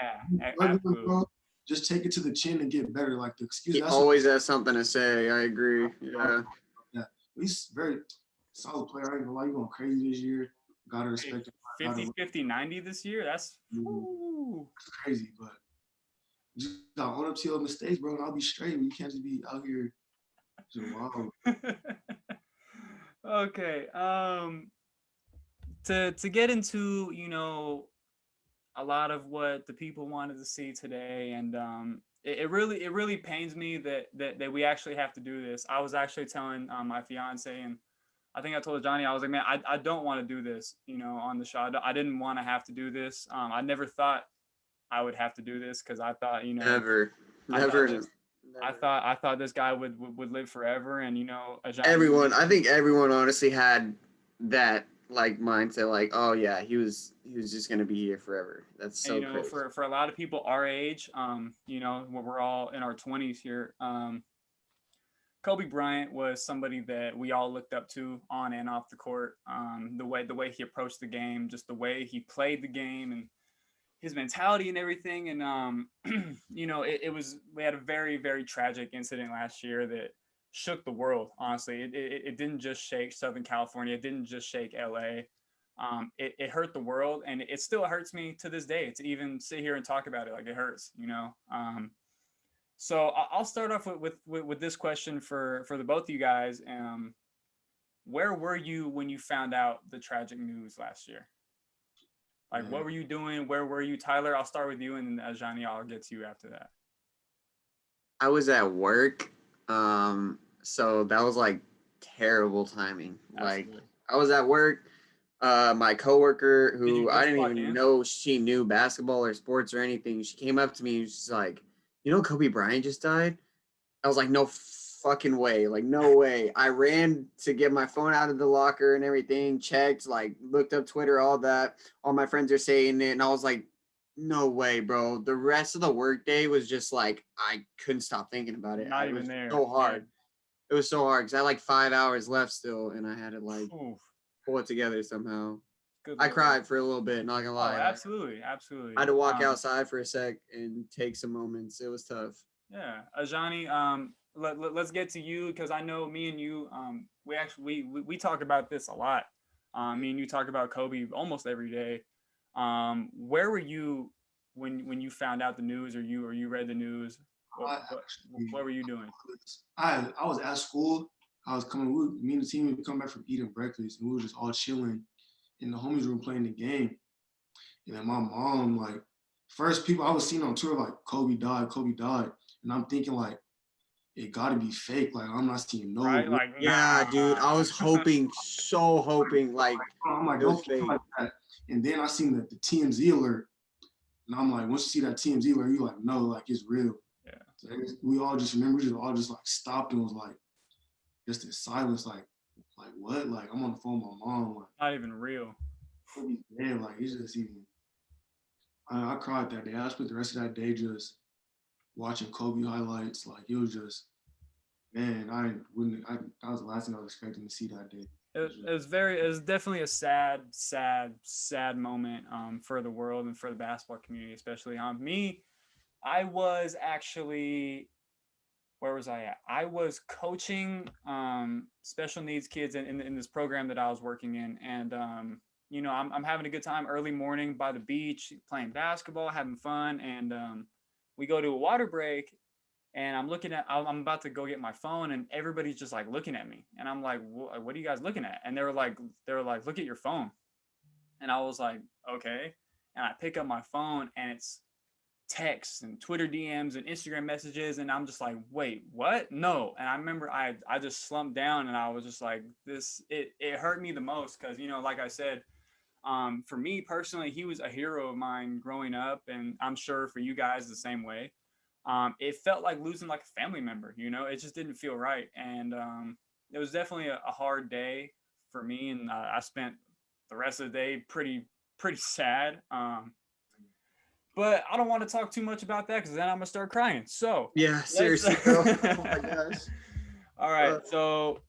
Absolutely. Just take it to the chin and get better. Like the excuse. He always has something to say. I agree. Yeah. He's very solid player. I ain't gonna lie, he's going crazy this year. Gotta respect him. 50, 90 this year. That's crazy, but just gotta own up to your mistakes, bro, and I'll be straight. You can't just be out here just wild. Okay. To get into, a lot of what the people wanted to see today, and it really pains me that we actually have to do this. I was actually telling my fiance, and I think I told Johnny, I was like, man, I don't want to do this, on the show. I didn't want to have to do this. I never thought I would have to do this, because I thought, never. I thought this guy would live forever, and Ajani, I think everyone honestly had that like mindset, like, oh yeah, he was just gonna be here forever. That's so crazy. For a lot of people our age, we're all in our 20s here. Kobe Bryant was somebody that we all looked up to on and off the court. The way he approached the game, just the way he played the game, and his mentality and everything. And we had a very, very tragic incident last year that shook the world. Honestly, it didn't just shake Southern California. It didn't just shake LA. It hurt the world, and it still hurts me to this day to even sit here and talk about it. Like, it hurts, So I'll start off with this question for the both of you guys. Where were you when you found out the tragic news last year? Like, what were you doing? Where were you? Tyler, I'll start with you, and Ajani, I'll get to you after that. I was at work, so that was like terrible timing. Absolutely. Like, I was at work. My coworker, who I didn't even know she knew basketball or sports or anything, she came up to me and she's like, Kobe Bryant just died? I was like, no fucking way. Like, no way. I ran to get my phone out of the locker and everything, checked, like, looked up Twitter, all that. All my friends are saying it. And I was like, no way, bro. The rest of the workday was just like, I couldn't stop thinking about it. Not even there. So hard. It was so hard because I had like 5 hours left still, and I had to like pull it together somehow. I cried for a little bit, not gonna lie. Oh, absolutely. I had to walk outside for a sec and take some moments. It was tough. Yeah. Ajani, let's get to you, because I know me and you, we talk about this a lot. Me and you talk about Kobe almost every day. Where were you when you found out the news, or you read the news? What were you doing? I was at school. I was coming. Me and the team would come back from eating breakfast, and we were just all chilling in the homies room playing the game. And then my mom, like, first people I was seeing on tour, like, Kobe died. And I'm thinking, like, it gotta be fake. Like, I'm not seeing no. Right? Like, yeah, dude. I was hoping, like, I'm like, don't fake like that. And then I seen the TMZ alert. And I'm like, once you see that TMZ alert, you're like, no, like, it's real. Yeah. So we all just like stopped and was like, just in silence, like what? Like, I'm on the phone with my mom. Like, not even real. Kobe's dead. Like, it's just even. I cried that day. I spent the rest of that day just watching Kobe highlights. Like, it was just, man, that was the last thing I was expecting to see that day. it was definitely a sad moment for the world and for the basketball community, especially. Me, I was actually, where was I at? I was coaching special needs kids in this program that I was working in, and I'm having a good time early morning by the beach, playing basketball, having fun, and we go to a water break, and I'm about to go get my phone, and everybody's just like looking at me, and I'm like, what are you guys looking at? And they were like, look at your phone, and I was like, okay, and I pick up my phone, and it's texts and Twitter DMs and Instagram messages, and I'm just like, wait, what? No. And I remember I just slumped down, and I was just like, it hurt me the most because like I said, for me personally, he was a hero of mine growing up, and I'm sure for you guys the same way. It felt like losing like a family member. It just didn't feel right, and it was definitely a hard day for me, and I spent the rest of the day pretty sad. But I don't want to talk too much about that because then I'm gonna start crying. So Yeah, let's. seriously, bro. Oh my gosh. All right. So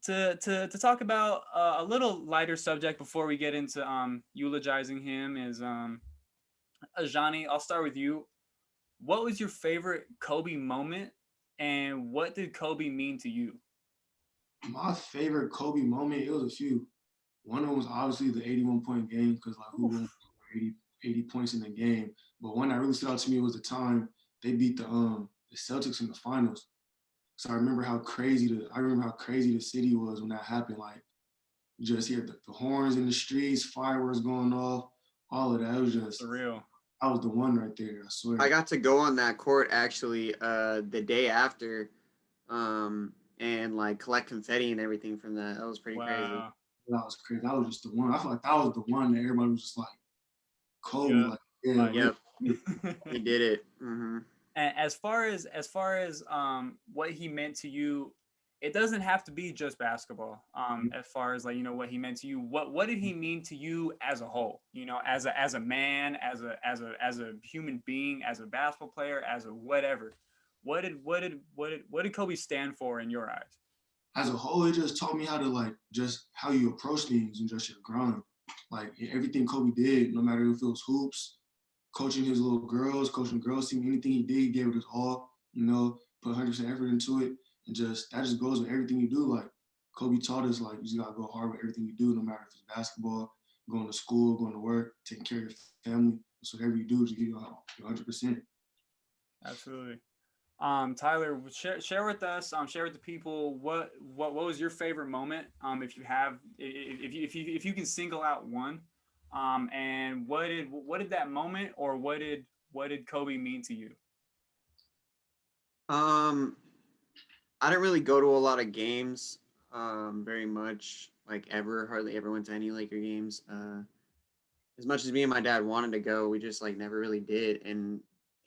to talk about a little lighter subject before we get into eulogizing him is Ajani. I'll start with you. What was your favorite Kobe moment, and what did Kobe mean to you? My favorite Kobe moment, it was a few. One of them was obviously the 81-point game because like who won Oof. 80 points in the game. But one that really stood out to me was the time they beat the Celtics in the finals. So I remember how crazy the city was when that happened. Like you just hear the horns in the streets, fireworks going off, all of that. It was just Surreal. I was the one right there, I I swear. got to go on that court actually the day after, and like collect confetti and everything from that. That was pretty crazy. Wow. That was crazy. That was just the one. I feel like that was the one that everybody was just like, Kobe, Yeah. like, yeah, Like. right. Yep, he did it. Hmm. And as far as what he meant to you, it doesn't have to be just basketball. As far as like what he meant to you, what did he mean to you as a whole? As a man, as a human being, as a basketball player, as a whatever. What did Kobe stand for in your eyes? As a whole, it just taught me how to like just how you approach things and just your grind. Like everything Kobe did, no matter if it was hoops, coaching his little girls, coaching girls team, anything he did, he gave it his all. Put 100% effort into it, and just that just goes with everything you do. Like Kobe taught us, like you just gotta go hard with everything you do, no matter if it's basketball, going to school, going to work, taking care of your family. So whatever you do, just give your 100%. Absolutely. Tyler, share with us, share with the people what was your favorite moment, if you have, if you can single out one, and what did that moment, or what did Kobe mean to you? Um, I didn't really go to a lot of games, very much, like ever. Hardly ever went to any Laker games. As much as me and my dad wanted to go, we just like never really did. And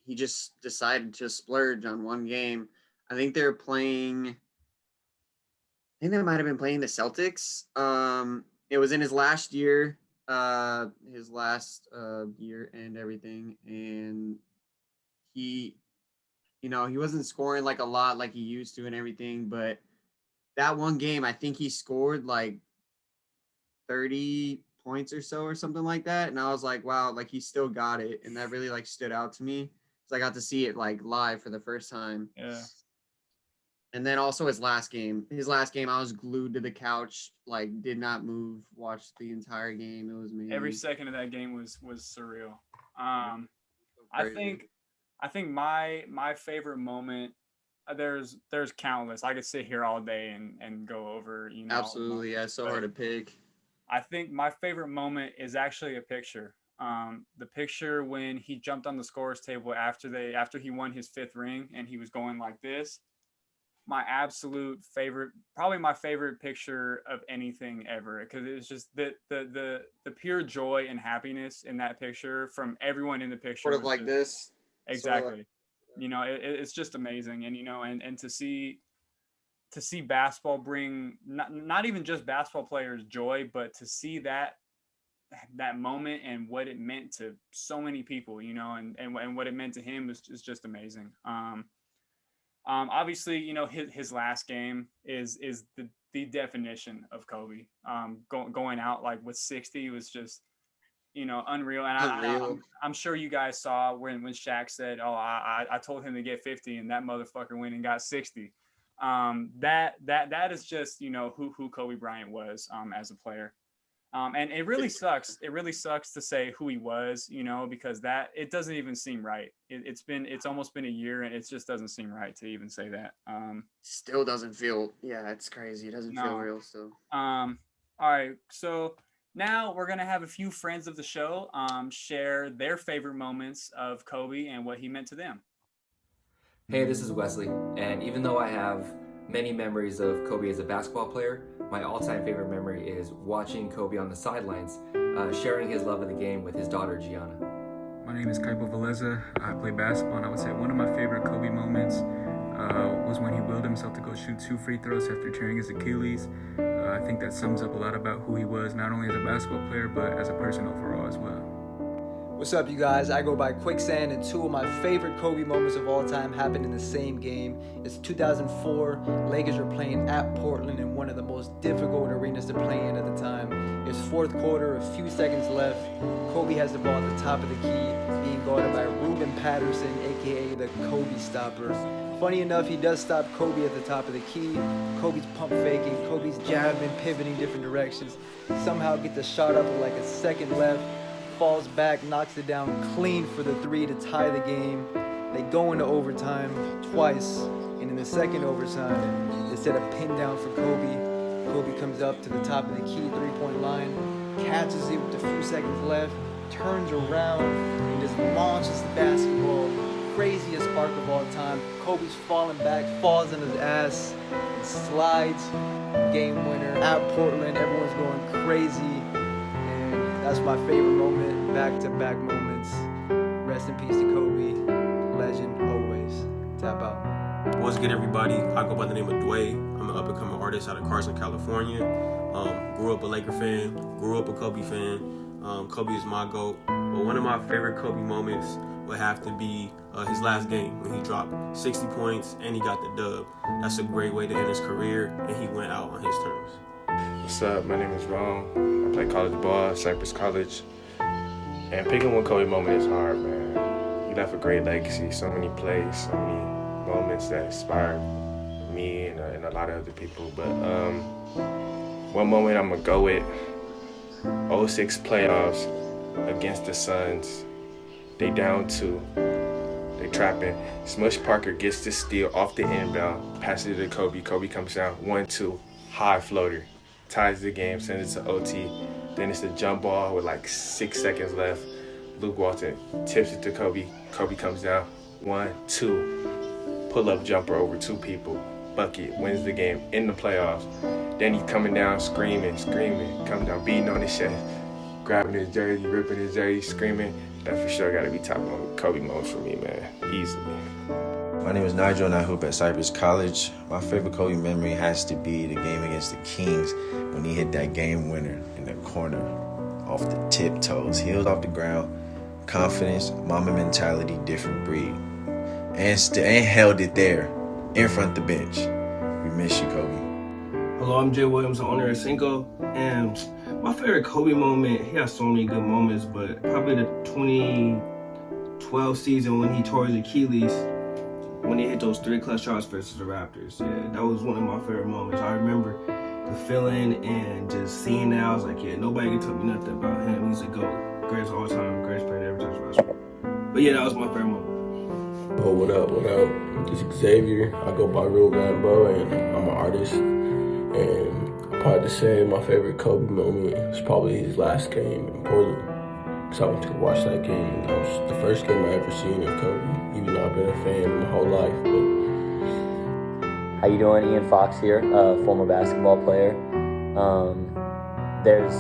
he just decided to splurge on one game. I think they were playing. I think they might have been playing the Celtics. It was in his last year and everything, and he, he wasn't scoring like a lot like he used to and everything, but that one game, I think he scored like 30 points or so or something like that. And I was like, wow, like he still got it. And that really like stood out to me because I got to see it like live for the first time. Yeah, And then also his last game, I was glued to the couch, like did not move, watched the entire game. It was every amazing. second of that game was surreal. Yeah, Um, so I crazy. think I think my favorite moment. There's countless. I could sit here all day and go over all the Absolutely. Yeah, moments, it's so hard but to pick. I think my favorite moment is actually a picture. The picture when he jumped on the scores table after he won his fifth ring, and he was going like this. My absolute favorite, probably my favorite picture of anything ever, because it was just the pure joy and happiness in that picture from everyone in the picture Sort of was like just this. Sort of like, exactly. It's just amazing, and to see basketball bring not even just basketball players joy, but to see that moment and what it meant to so many people, and what it meant to him is just amazing. Obviously, his last game is the the definition of Kobe. Going out like with 60 was just, unreal. And Unreal. I'm sure you guys saw when Shaq said, "Oh, I told him to get 50, and that motherfucker went and got 60." That is just who Kobe Bryant was as a player. And it really sucks. It really sucks to say who he was, because that it doesn't even seem right. It's almost been a year, and it just doesn't seem right to even say that. Still doesn't feel. Yeah, it's crazy. It doesn't feel real still. All right, so now we're gonna have a few friends of the show share their favorite moments of Kobe and what he meant to them. Hey, this is Wesley, and even though I have many memories of Kobe as a basketball player, my all-time favorite memory is watching Kobe on the sidelines, sharing his love of the game with his daughter, Gianna. My name is Kaipo Veleza. I play basketball, and I would say one of my favorite Kobe moments was when he willed himself to go shoot 2 free throws after tearing his Achilles. I think that sums up a lot about who he was, not only as a basketball player, but as a person overall as well. What's up, you guys? I go by Quicksand, and 2 of my favorite Kobe moments of all time happened in the same game. It's 2004. Lakers are playing at Portland in one of the most difficult arenas to play in at the time. It's 4th quarter, a few seconds left. Kobe has the ball at the top of the key, being guarded by Ruben Patterson, aka the Kobe Stopper. Funny enough, he does stop Kobe at the top of the key. Kobe's pump faking, Kobe's jabbing, pivoting different directions. Somehow gets the shot up with like a second left. Falls back, knocks it down clean for the 3 to tie the game. They go into overtime twice, and in the second overtime, they set a pin down for Kobe. Kobe comes up to the top of the key 3-point line, catches it with a few seconds left, turns around, and just launches the basketball. Craziest arc of all time. Kobe's falling back, falls on his ass, and slides. Game winner at Portland. Everyone's going crazy. That's my favorite moment, back-to-back moments. Rest in peace to Kobe, legend always. Tap out. What's good, everybody? I go by the name of Dway. I'm an up-and-coming artist out of Carson, California. Grew up a Laker fan, grew up a Kobe fan. Kobe is my GOAT. But one of my favorite Kobe moments would have to be his last game when he dropped 60 points and he got the dub. That's a great way to end his career, and he went out on his terms. What's up? My name is Ron. I play college ball at Cypress College. And picking one Kobe moment is hard, man. He left a great legacy, so many plays, so many moments that inspired me and a lot of other people. But one moment I'm going to go with, 06 playoffs against the Suns. They down 2. They trapping. Smush Parker gets the steal off the inbound, passes it to Kobe. Kobe comes down, 1-2, high floater. Ties the game, sends it to OT. Then it's a jump ball with like 6 seconds left. Luke Walton tips it to Kobe. Kobe comes down, 1-2. Pull-up jumper over 2 people. Bucket, wins the game in the playoffs. Then he's coming down screaming, coming down, beating on his chest, grabbing his jersey, ripping his jersey, screaming. That for sure gotta be top Kobe moments for me, man, easily. My name is Nigel and I hoop at Cypress College. My favorite Kobe memory has to be the game against the Kings when he hit that game winner in the corner off the tiptoes, heels off the ground, confidence, mama mentality, different breed. And held it there in front of the bench. We miss you, Kobe. Hello, I'm Jay Williams, the owner of Cinco, and my favorite Kobe moment, he has so many good moments, but probably the 2012 season when he tore his Achilles, when he hit those 3 clutch shots versus the Raptors. Yeah, that was one of my favorite moments. I remember the feeling and just seeing that. I was like, yeah, nobody can tell me nothing about him. He's a GOAT. Greatest all time, greatest player ever touched basketball. But yeah, that was my favorite moment. Oh, what up? This is Xavier. I go by Real Rambo, and I'm an artist. And I'm proud to say my favorite Kobe moment is probably his last game in Portland. So I went to watch that game. That was the first game I ever seen of Kobe, even though I've been a fan my whole life. But how you doing? Ian Fox here, former basketball player. There's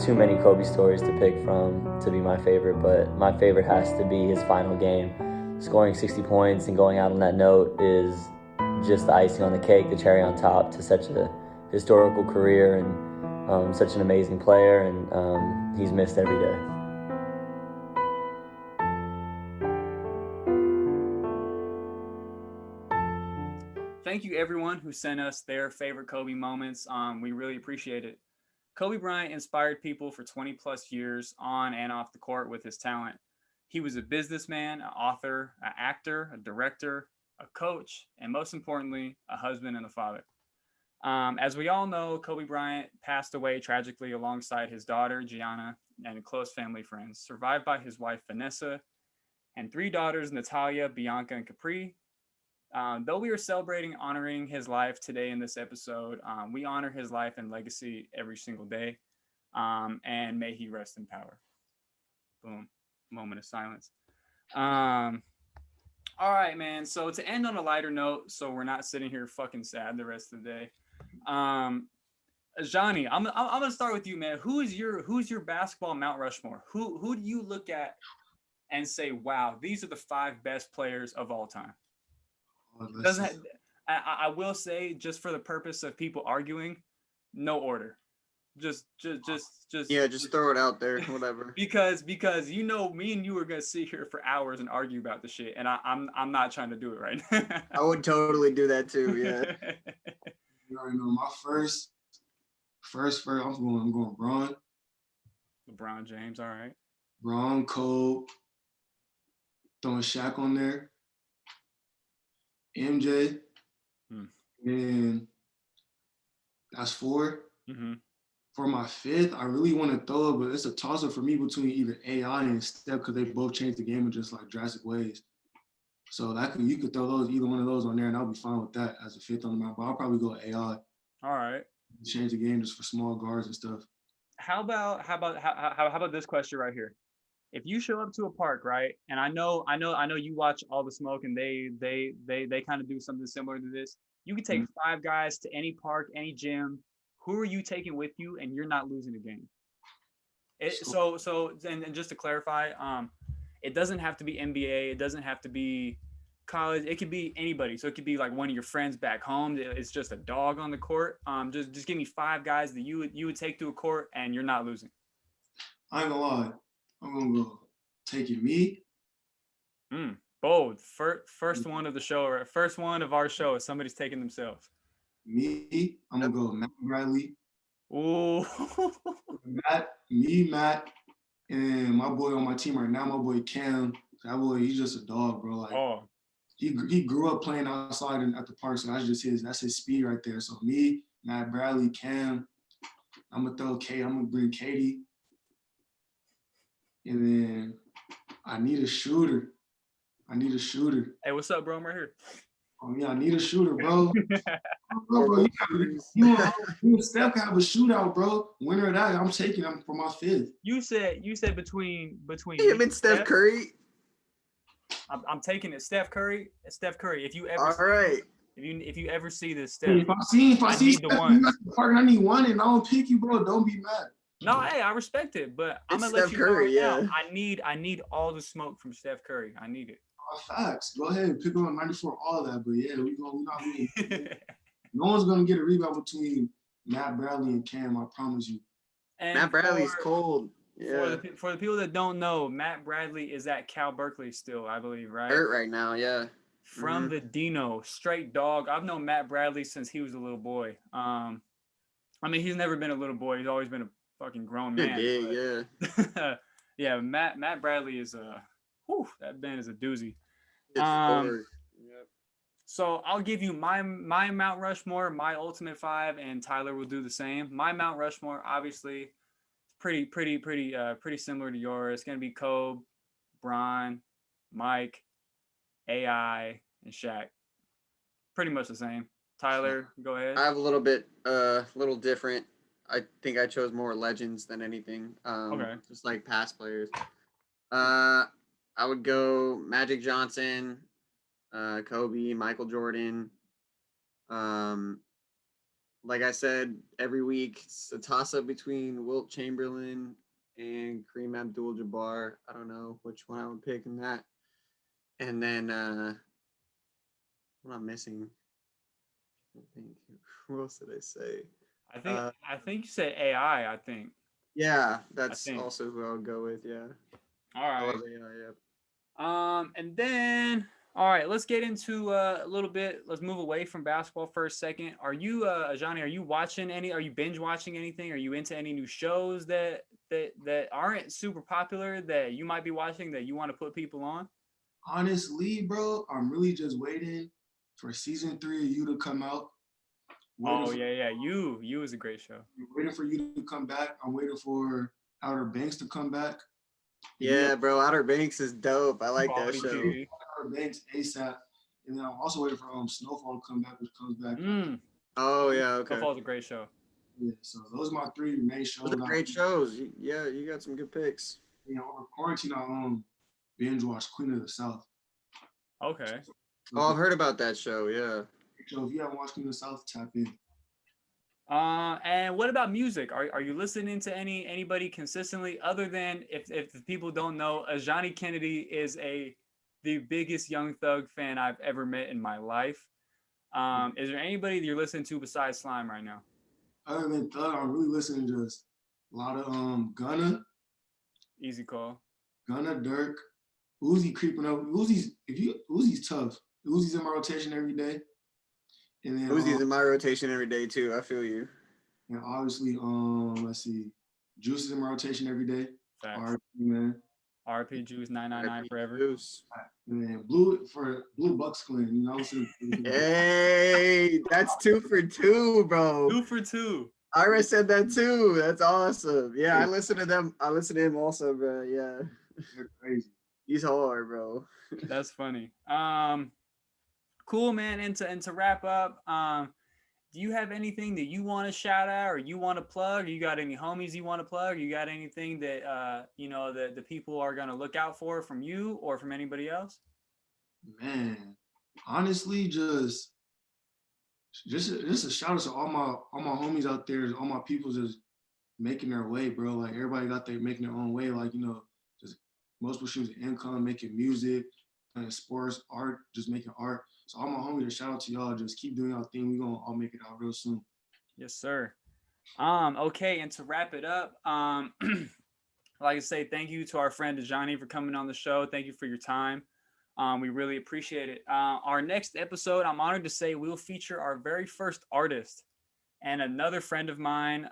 too many Kobe stories to pick from to be my favorite, but my favorite has to be his final game. Scoring 60 points and going out on that note is just the icing on the cake, the cherry on top to such a historical career and such an amazing player, and he's missed every day. thank you everyone who sent us their favorite Kobe moments. We really appreciate it. Kobe Bryant inspired people for 20 plus years on and off the court with his talent. He was a businessman, an author, an actor, a director, a coach, and most importantly, a husband and a father. As we all know, Kobe Bryant passed away tragically alongside his daughter, Gianna, and close family friends, survived by his wife, Vanessa, and 3 daughters, Natalia, Bianca, and Capri. Though we are celebrating honoring his life today in this episode, we honor his life and legacy every single day. And may he rest in power. Boom. Moment of silence. All right, man. So to end on a lighter note, so we're not sitting here fucking sad the rest of the day. Ajani, I'm gonna start with you, man. Who's your basketball Mount Rushmore? Who do you look at and say, wow, these are the 5 best players of all time? Doesn't I will say, just for the purpose of people arguing, no order. Just Yeah, just throw it out there, whatever. because me and you are gonna sit here for hours and argue about the shit, and I'm not trying to do it right now. I would totally do that too. Yeah. You already know my first. I'm going Bron. LeBron James, all right. Bron, Kobe, throwing Shaq on there. MJ, and that's 4. Mm-hmm. For my 5th, I really want to throw it, but it's a toss-up for me between either AI and Steph because they both changed the game in just like drastic ways. So you could throw either one of those on there, and I'll be fine with that as a 5th on the mount. But I'll probably go AI. All right. Change the game just for small guards and stuff. How about this question right here? If you show up to a park, right, and I know you watch All the Smoke, and they kind of do something similar to this. You can take 5 guys to any park, any gym. Who are you taking with you, and you're not losing the game? And just to clarify, it doesn't have to be NBA. It doesn't have to be college. It could be anybody. So it could be like one of your friends back home. It's just a dog on the court. Just give me 5 guys that you would take to a court, and you're not losing. I ain't gonna lie. I'm gonna go taking me. Bold. First one of the show, or first one of our show, is somebody's taking themselves. Me. I'm gonna go Matt Bradley. Ooh. Matt, and my boy on my team right now, my boy Cam. That boy, he's just a dog, bro. Like, he grew up playing outside and at the park, so that's his speed right there. So me, Matt Bradley, Cam. I'm gonna throw Kate. I'm gonna bring Katie. And then I need a shooter. Hey, what's up, bro? I'm right here. Oh yeah, I need a shooter, bro. Bro, you Steph have a shootout, bro. Winner of that, I'm taking him for my 5th. You said between him and Steph Curry. I'm taking it. Steph Curry. If you ever all right. If you ever see this, Steph. If I see Steph, I need one, and I don't pick you, bro. Don't be mad. No, hey, I respect it, but I'm gonna let you know right now. I need all the smoke from Steph Curry. I need it. Facts. Go ahead, pick on 94, all that. But yeah, we not winning. No one's gonna get a rebound between Matt Bradley and Cam. I promise you. And Matt Bradley's cold. Yeah. For the people that don't know, Matt Bradley is at Cal Berkeley still, I believe, right? Hurt right now, yeah. From the Dino, straight dog. I've known Matt Bradley since he was a little boy. I mean, he's never been a little boy. He's always been a fucking grown man. Yeah. Yeah, Matt Bradley is that man is a doozy. So I'll give you my Mount Rushmore, my ultimate 5, and Tyler will do the same. My Mount Rushmore, obviously, pretty similar to yours. It's gonna be Kobe, Bron, Mike, AI, and Shaq. Pretty much the same. Tyler, go ahead. I have a little bit, little different. I think I chose more legends than anything. Okay. Just like past players. I would go Magic Johnson, Kobe, Michael Jordan. Like I said, every week it's a toss-up between Wilt Chamberlain and Kareem Abdul-Jabbar. I don't know which one I would pick in that. And then what am I missing? Who else did I say? I think you said AI. I think. Yeah, that's also who I would go with. Yeah. All right. Yeah. And then All right, let's get into a little bit. Let's move away from basketball for a second. Are you, Ajani? Are you watching any? Are you binge watching anything? Are you into any new shows that aren't super popular that you might be watching that you want to put people on? Honestly, bro, I'm really just waiting for season 3 of You to come out. Oh yeah. You is a great show. Waiting for You to come back. I'm waiting for Outer Banks to come back. Yeah, bro. Outer Banks is dope. I like that Quality show. TV. Outer Banks ASAP. And then I'm also waiting for Snowfall to come back, which comes back. Oh yeah, okay. Snowfall's a great show. Yeah, so those are my 3 main shows. Those are great shows. Yeah, you got some good picks. You know, over quarantine, I binge watched Queen of the South. Okay. Oh, I've heard about that show. Yeah. So if you haven't watched Queen of the South, tap in. And what about music? Are you listening to anybody consistently other than if people don't know, Ajani Kennedy is the biggest Young Thug fan I've ever met in my life. Is there anybody that you're listening to besides Slime right now? Other than Thug, I'm really listening to just a lot of Gunna. Easy call. Gunna, Dirk, Uzi creeping up. Uzi's tough. Uzi's in my rotation every day. And then Uzi's in my rotation every day too. I feel you. And obviously, let's see, Juice is in my rotation every day. Facts. RP, man. RP Juice 999 forever. Juice. And Blue Bucks Clan, you know. Hey, that's 2 for 2, bro. 2 for 2. Ira said that too. That's awesome. Yeah, I listen to them. I listen to him also, bro. Yeah. They're crazy. He's hard, bro. That's funny. Cool, man. And to wrap up, do you have anything that you want to shout out or you want to plug? You got any homies you want to plug? You got anything that that the people are gonna look out for from you or from anybody else? Man, honestly, just a shout out to all my homies out there, all my people just making their way, bro. Like everybody got there making their own way. Like, just multiple streams of income, making music, and sports, art, just making art. So all my homies, shout out to y'all. Just keep doing y'all thing. We're gonna all make it out real soon. Yes, sir. Okay, and to wrap it up, I'd like to say thank you to our friend Ajani for coming on the show. Thank you for your time. We really appreciate it. Our next episode, I'm honored to say, we'll feature our very first artist and another friend of mine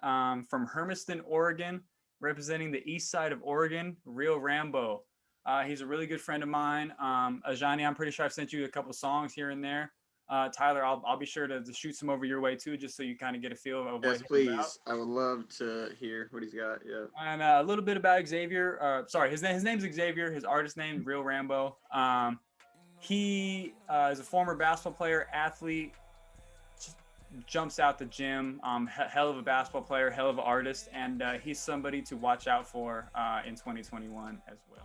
from Hermiston, Oregon, representing the east side of Oregon, Real Rambo. He's a really good friend of mine. Ajani, I'm pretty sure I've sent you a couple songs here and there. Tyler, I'll be sure to shoot some over your way too, just so you kind of get a feel of what yes, he's please. about. I would love to hear what he's got. Yeah. And a little bit about Xavier. His name's Xavier. His artist name Real Rambo. He is a former basketball player, athlete. Jumps out the gym. Hell of a basketball player, hell of an artist, and he's somebody to watch out for in 2021 as well.